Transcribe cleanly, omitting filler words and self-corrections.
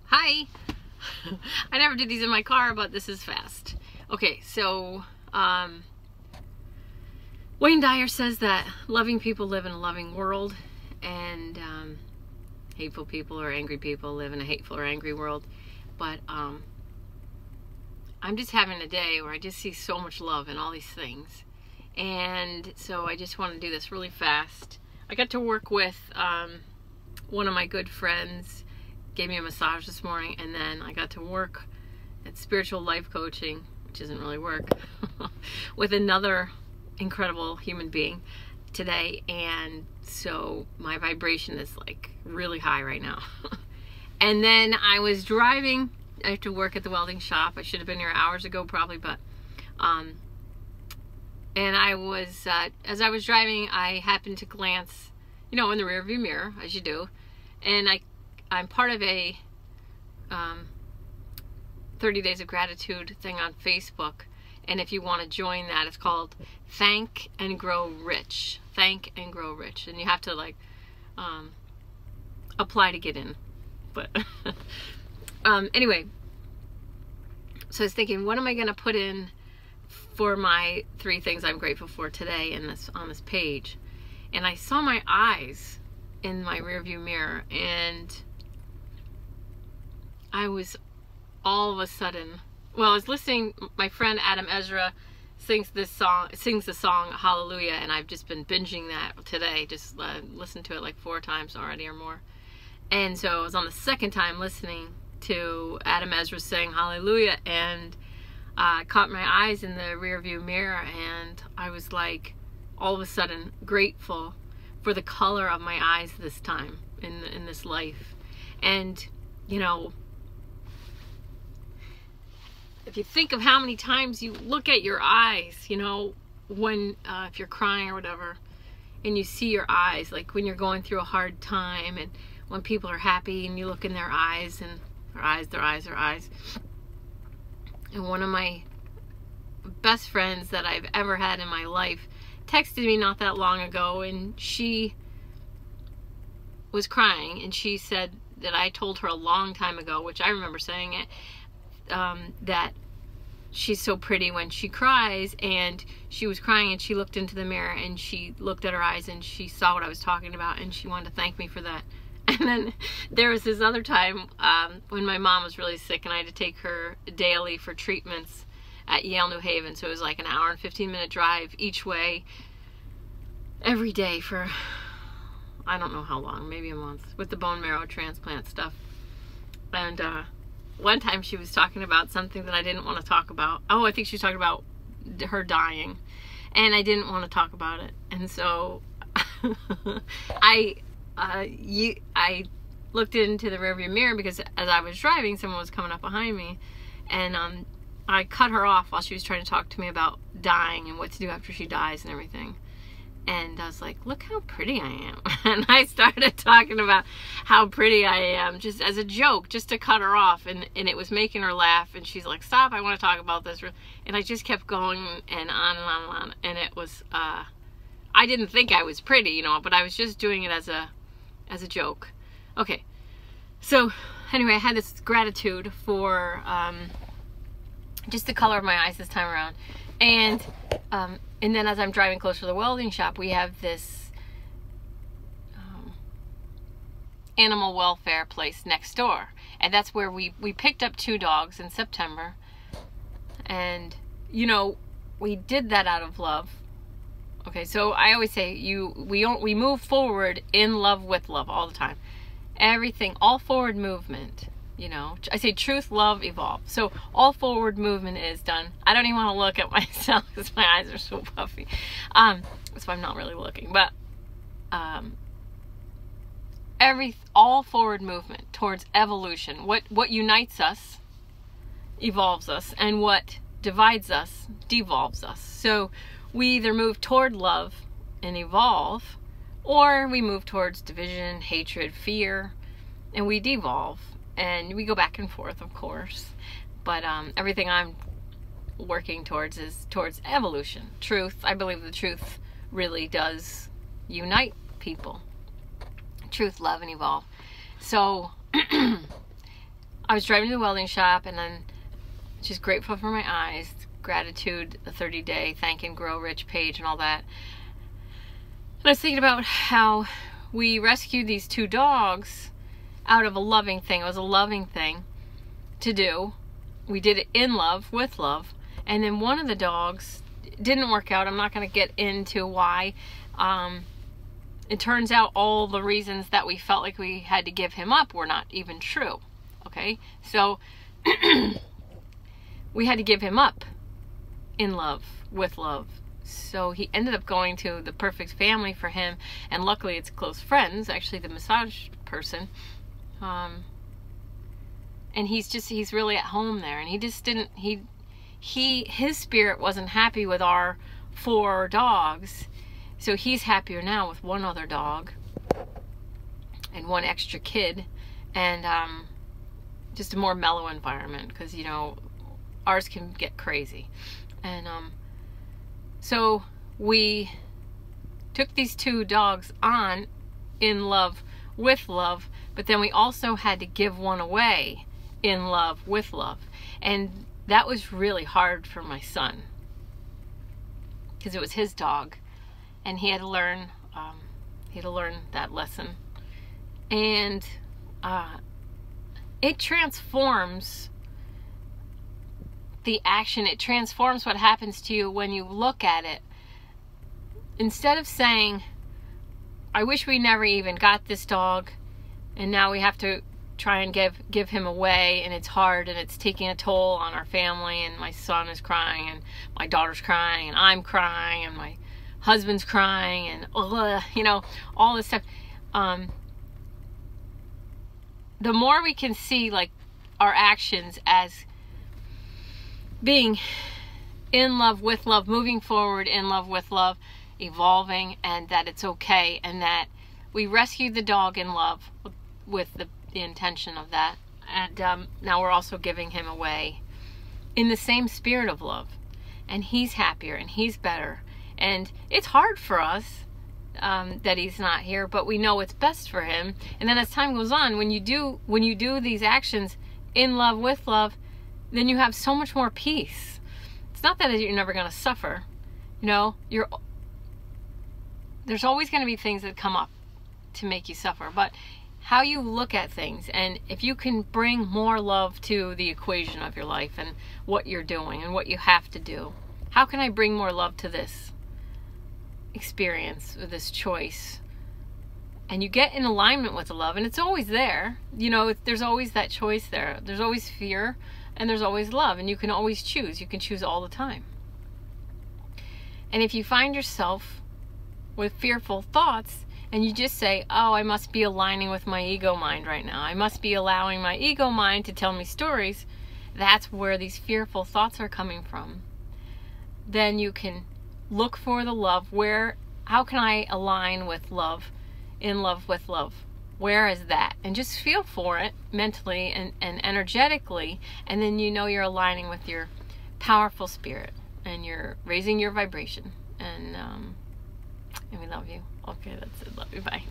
Hi! I never did these in my car, but this is fast. Okay, so Wayne Dyer says that loving people live in a loving world, and hateful people or angry people live in a hateful or angry world. But I'm just having a day where I just see so much love in all these things. And so I just want to do this really fast. I got to work with one of my good friends, gave me a massage this morning, and then I got to work at spiritual life coaching, which isn't really work, with another incredible human being today. And so my vibration is like really high right now. And then I was driving. I have to work at the welding shop. I should have been here hours ago probably, but and I was as I was driving, I happened to glance, in the rearview mirror, as you do, and I'm part of a 30 Days of Gratitude thing on Facebook, and if you want to join that, it's called Thank and Grow Rich. Thank and Grow Rich, and you have to apply to get in. But anyway, so I was thinking, what am I going to put in for my 3 things I'm grateful for today on this page? And I saw my eyes in my rearview mirror, and I was all of a sudden, I was listening. My friend Adam Ezra sings the song Hallelujah, and I've just been binging that today. Just listened to it like 4 times already or more. And so I was on the second time listening to Adam Ezra sing Hallelujah, and I caught my eyes in the rearview mirror, and I was like, all of a sudden, grateful for the color of my eyes this time in this life. And if you think of how many times you look at your eyes, when if you're crying or whatever, and you see your eyes, like when you're going through a hard time, and when people are happy and you look in their eyes, and their eyes. And one of my best friends that I've ever had in my life texted me not that long ago, and she was crying, and she said that I told her a long time ago, which I remember saying it, that she's so pretty when she cries. And she was crying, and she looked into the mirror, and she looked at her eyes, and she saw what I was talking about, and she wanted to thank me for that. And then there was this other time when my mom was really sick, and I had to take her daily for treatments at Yale New Haven. So it was like an hour and 15-minute drive each way every day for I don't know how long, maybe a month, with the bone marrow transplant stuff. And one time she was talking about something that I didn't want to talk about. I think she was talking about her dying, and I didn't want to talk about it. And so I looked into the rearview mirror, because as I was driving, someone was coming up behind me, and I cut her off while she was trying to talk to me about dying and what to do after she dies and everything. And I was like, look how pretty I am. And I started talking about how pretty I am, just as a joke, just to cut her off. And it was making her laugh. And she's like, stop, I want to talk about this. And I just kept going and on and on and on. And it was, I didn't think I was pretty, but I was just doing it as a joke. Okay. So anyway, I had this gratitude for just the color of my eyes this time around. And then as I'm driving closer to the welding shop, we have this animal welfare place next door. And that's where we picked up 2 dogs in September. And, we did that out of love. Okay, so I always say we move forward in love with love all the time. Everything, all forward movement. I say truth, love, evolve. So all forward movement is done. I don't even want to look at myself because my eyes are so puffy. So I'm not really looking. But all forward movement towards evolution. What unites us evolves us, and what divides us devolves us. So we either move toward love and evolve, or we move towards division, hatred, fear, and we devolve. And we go back and forth, of course. But everything I'm working towards is towards evolution. Truth. I believe the truth really does unite people. Truth, love, and evolve. So I was driving to the welding shop, and then just grateful for my eyes, gratitude, the 30-day Thank and Grow Rich page and all that. And I was thinking about how we rescued these 2 dogs out of a loving thing. It was a loving thing to do. We did it in love, with love. And then one of the dogs didn't work out. I'm not going to get into why. It turns out all the reasons that we felt like we had to give him up were not even true. Okay? So we had to give him up in love, with love. So he ended up going to the perfect family for him, and luckily it's close friends, actually the massage person. And he's really at home there, and he just didn't, his spirit wasn't happy with our 4 dogs, so he's happier now with 1 other dog and 1 extra kid, and just a more mellow environment, because you know ours can get crazy. And so we took these 2 dogs on in love, with love, but then we also had to give 1 away in love, with love. And that was really hard for my son, because it was his dog, and he had to learn that lesson. And it transforms the action. It transforms what happens to you when you look at it. Instead of saying, I wish we never even got this dog, and now we have to try and give him away, and it's hard, and it's taking a toll on our family, and my son is crying, and my daughter's crying, and I'm crying, and my husband's crying, and you know, all this stuff. The more we can see like our actions as being in love, with love, moving forward in love, with love, evolving, and that it's okay, and that we rescued the dog in love with the intention of that, and now we're also giving him away in the same spirit of love, and he's happier and he's better. And it's hard for us that he's not here, but we know it's best for him. And then as time goes on, when you do these actions in love, with love, then you have so much more peace. It's not that you're never going to suffer, you know, there's always going to be things that come up to make you suffer, but how you look at things, and if you can bring more love to the equation of your life and what you're doing and what you have to do. How can I bring more love to this experience or this choice? And you get in alignment with the love, and it's always there. You know, there's always that choice there. There's always fear, and there's always love, and you can always choose. You can choose all the time. And if you find yourself with fearful thoughts, and you just say, oh, I must be aligning with my ego mind right now, I must be allowing my ego mind to tell me stories, that's where these fearful thoughts are coming from. Then you can look for the love. How can I align with love, in love, with love? Where is that? And just feel for it mentally and energetically, and then you know you're aligning with your powerful spirit, and you're raising your vibration. And we love you. Okay, that's it. Love you. Bye.